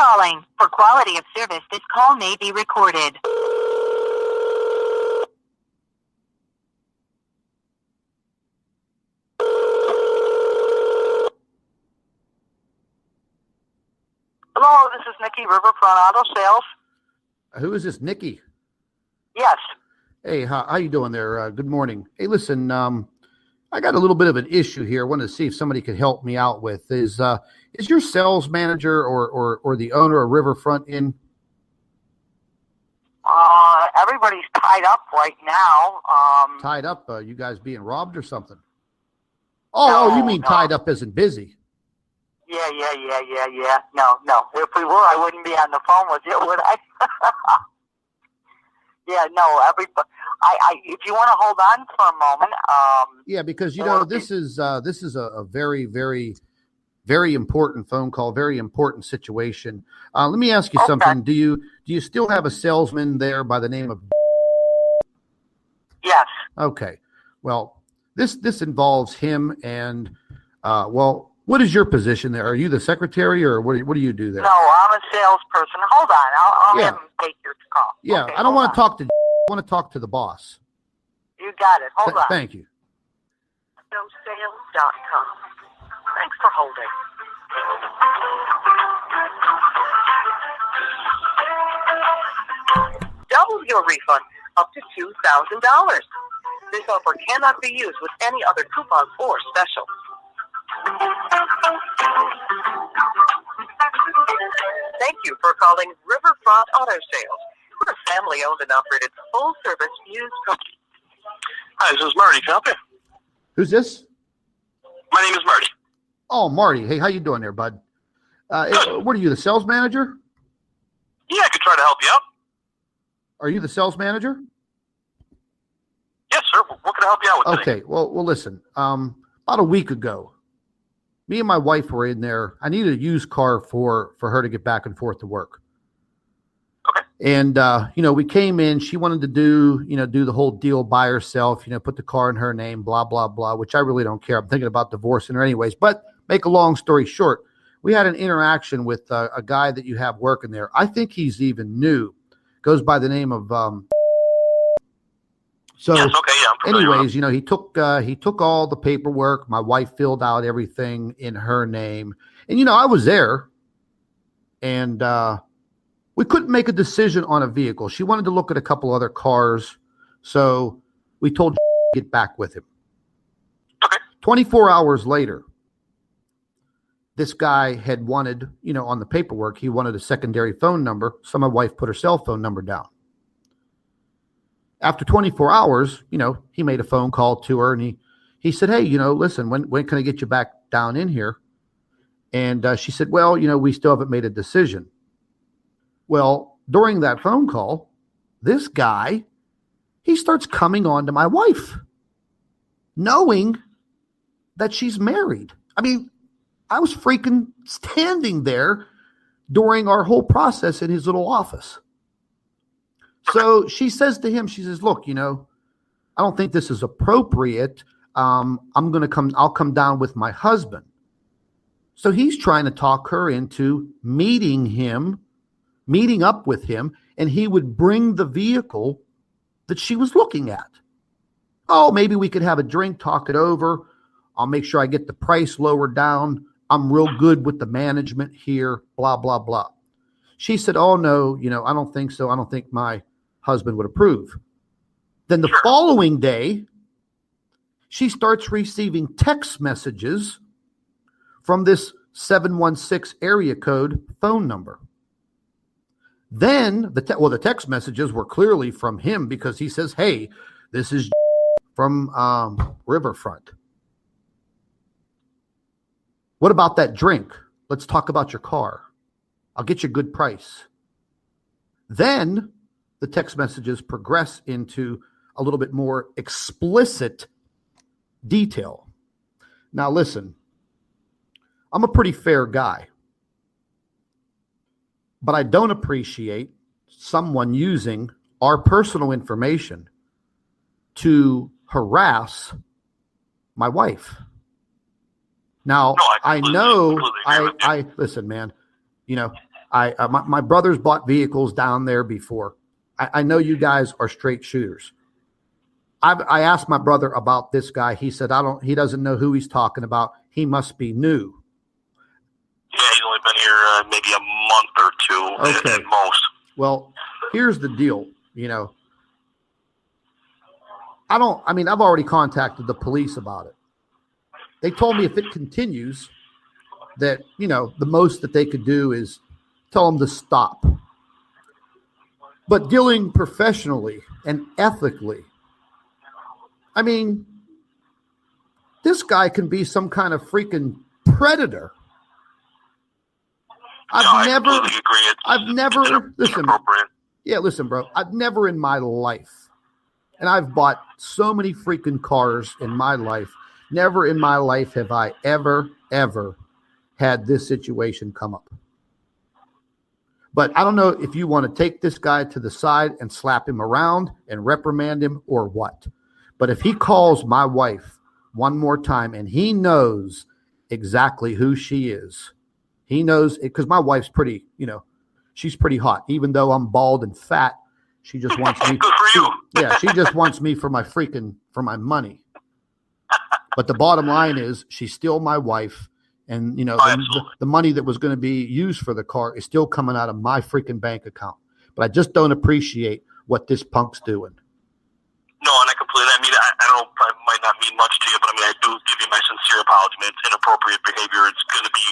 calling. For quality of service, this call may be recorded. Hello, this is Nikki, Riverfront Auto Sales. Who is this, Nikki? Yes. Hey, how you doing there? Good morning. Hey, listen, I got a little bit of an issue here. I wanted to see if somebody could help me out with. Is your sales manager or the owner of Riverfront in? Everybody's tied up right now. Tied up? You guys being robbed or something? Oh, you mean tied up as in busy? Yeah. No. If we were, I wouldn't be on the phone with you, would I? Yeah, no. Everybody. If you want to hold on for a moment. Yeah, because this is a very, very, very important phone call, very important situation. Let me ask you something. Do you still have a salesman there by the name of? Yes. Okay. Well, this involves him and what is your position there? Are you the secretary or what do you do there? No, I'm a salesperson. Hold on. I'll have him take your call. Yeah, okay, I don't want to talk to. I want to talk to the boss. You got it. Hold on. Thank you. Sales.com. Thanks for holding. Double your refund up to $2,000. This offer cannot be used with any other coupons or special. Thank you for calling Riverfront Auto Sales. We're a family-owned and operated full-service used company. Hi, this is Marty. Can I help you? Who's this? My name is Marty. Oh, Marty. Hey, how you doing there, bud? What are you, the sales manager? Yeah, I could try to help you out. Are you the sales manager? Yes, sir. What can I help you out with today? Okay. Well, listen. About a week ago, me and my wife were in there. I needed a used car for her to get back and forth to work. Okay. And we came in. She wanted to do the whole deal by herself. Put the car in her name. Blah blah blah. Which I really don't care. I'm thinking about divorcing her anyways. But make a long story short, we had an interaction with a guy that you have working there. I think he's even new. Goes by the name of. So, yes, okay, yeah, anyways, he took all the paperwork. My wife filled out everything in her name, and I was there, and we couldn't make a decision on a vehicle. She wanted to look at a couple other cars, so we told to get back with him. Okay. 24 hours later, this guy had wanted, on the paperwork, he wanted a secondary phone number, so my wife put her cell phone number down. After 24 hours, he made a phone call to her and he said, hey, listen, when can I get you back down in here? And she said, well, we still haven't made a decision. Well, during that phone call, this guy, he starts coming on to my wife, knowing that she's married. I mean, I was freaking standing there during our whole process in his little office. So she says to him, she says, look, I don't think this is appropriate. I'll come down with my husband. So he's trying to talk her into meeting up with him, and he would bring the vehicle that she was looking at. Oh, maybe we could have a drink, talk it over. I'll make sure I get the price lowered down. I'm real good with the management here, blah, blah, blah. She said, oh, no, I don't think so. I don't think my husband would approve. Then the following day, she starts receiving text messages from this 716 area code phone number. Then the text messages were clearly from him because he says, hey, this is from Riverfront. What about that drink? Let's talk about your car. I'll get you a good price. Then the text messages progress into a little bit more explicit detail. Now, listen, I'm a pretty fair guy, but I don't appreciate someone using our personal information to harass my wife. Now, I know, listen, man, My brothers bought vehicles down there before. I know you guys are straight shooters. I asked my brother about this guy. He said, he doesn't know who he's talking about. He must be new. Yeah, he's only been here maybe a month or two at most. Well, here's the deal, I've already contacted the police about it. They told me if it continues that, the most that they could do is tell them to stop. But dealing professionally and ethically, this guy can be some kind of freaking predator. I've never listen, bro. I've never in my life, and I've bought so many freaking cars in my life. Never in my life have I ever had this situation come up. But I don't know if you want to take this guy to the side and slap him around and reprimand him or what. But if he calls my wife one more time and he knows exactly who she is, he knows it, because my wife's pretty, she's pretty hot. Even though I'm bald and fat, she just wants me. Good for you. She just wants me for my money. But the bottom line is she's still my wife. And, the money that was going to be used for the car is still coming out of my freaking bank account. But I just don't appreciate what this punk's doing. No, and I completely, I don't know, it might not mean much to you, but I do give you my sincere apology. It's inappropriate behavior. It's going to be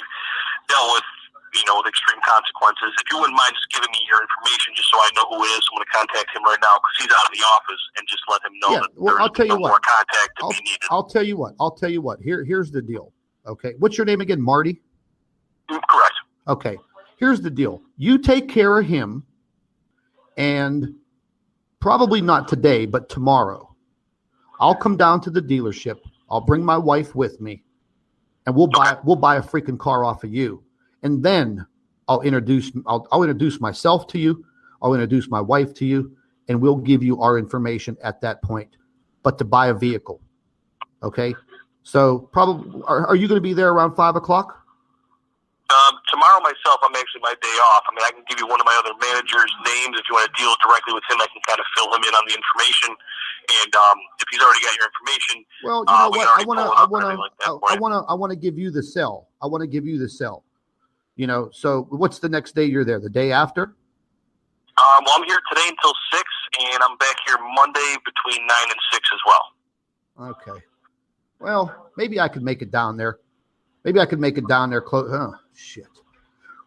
dealt with, with extreme consequences. If you wouldn't mind just giving me your information just so I know who it is, I'm going to contact him right now because he's out of the office, and just let him know that there's more contact to be needed. I'll tell you what. Here's the deal. Okay. What's your name again? Marty? Correct. Okay. Here's the deal. You take care of him, and probably not today, but tomorrow, I'll come down to the dealership. I'll bring my wife with me, and we'll buy a freaking car off of you. And then I'll introduce myself to you. I'll introduce my wife to you, and we'll give you our information at that point. But to buy a vehicle. Okay. So probably, are you going to be there around 5 o'clock? Tomorrow myself, I'm actually my day off. I can give you one of my other managers' names if you want to deal directly with him. I can kind of fill him in on the information, and if he's already got your information, well, you know what? I want to give you the cell. So what's the next day you're there? The day after? Well, I'm here today until 6, and I'm back here Monday between 9 and 6 as well. Okay. Well, maybe I could make it down there. Close. Oh, shit.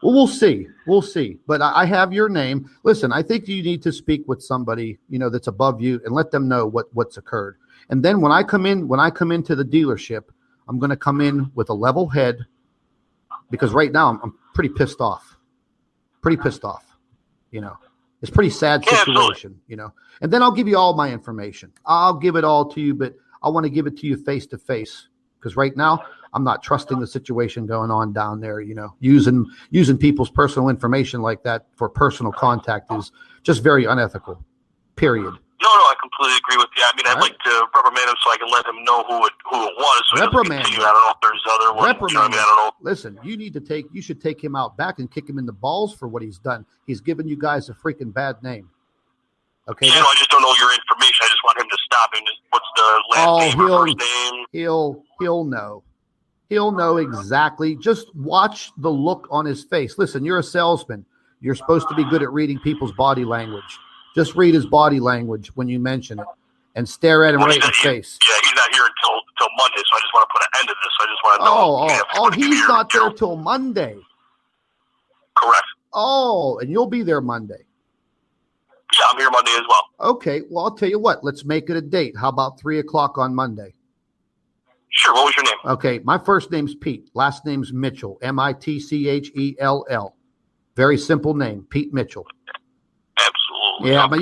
Well, we'll see. But I have your name. Listen, I think you need to speak with somebody, that's above you and let them know what's occurred. And then when I come into the dealership, I'm going to come in with a level head, because right now I'm pretty pissed off. It's a pretty sad situation, And then I'll give you all my information. I'll give it all to you, but I want to give it to you face to face, because right now I'm not trusting the situation going on down there. Using people's personal information like that for personal contact is just very unethical. Period. No, I completely agree with you. I'd like to reprimand him so I can let him know who it was. So reprimand him. I don't know if there's other ones. Reprimand. I don't know. Listen, you should take him out back and kick him in the balls for what he's done. He's given you guys a freaking bad name. Okay. Yeah, I just don't know your information. I just want him to stop him. What's the last name or first name? He'll know. He'll know exactly. Just watch the look on his face. Listen, you're a salesman. You're supposed to be good at reading people's body language. Just read his body language when you mention it, and stare at him right in the face. Yeah, he's not here until Monday, so I just want to put an end to this. I just want to know. He's not there till Monday. Correct. Oh, and you'll be there Monday. Yeah, I'm here Monday as well. Okay, well, I'll tell you what. Let's make it a date. How about 3 o'clock on Monday? Sure. What was your name? Okay, my first name's Pete. Last name's Mitchell. Mitchell. Very simple name, Pete Mitchell. Absolutely. Yeah, but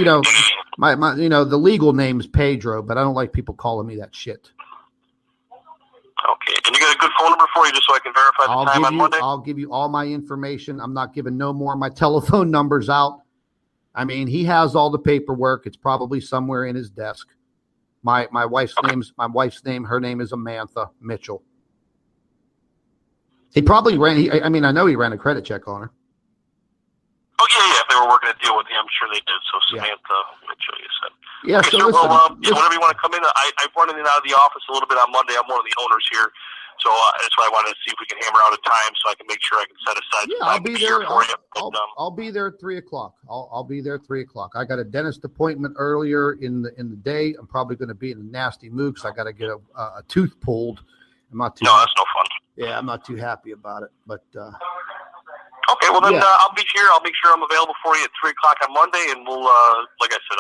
the legal name's Pedro, but I don't like people calling me that shit. Okay, and you got a good phone number for you, just so I can verify the time on Monday? I'll give you all my information. I'm not giving no more of my telephone numbers out. He has all the paperwork. It's probably somewhere in his desk. My wife's name, her name is Amantha Mitchell. He probably I know he ran a credit check on her. Oh, yeah. If they were working a deal with you, I'm sure they did. So Samantha, Mitchell, you said. Yeah, okay, so sir, listen, whenever you want to come in, I've run in and out of the office a little bit on Monday. I'm one of the owners here. So that's why I wanted to see if we can hammer out a time so I can make sure I can set aside some time I'll be there. for you. But, I'll be there at 3 o'clock. I'll be there at 3 o'clock. I got a dentist appointment earlier in the day. I'm probably going to be in a nasty mood because I got to get a tooth pulled. no, that's no fun. Yeah, I'm not too happy about it. But okay, well then I'll be here. I'll make sure I'm available for you at 3 o'clock on Monday, and we'll, like I said,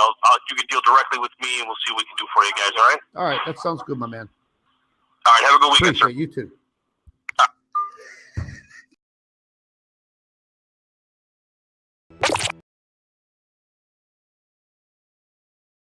you can deal directly with me, and we'll see what we can do for you guys. All right. All right, that sounds good, my man. All right. Have a good weekend, Appreciate sir. You too.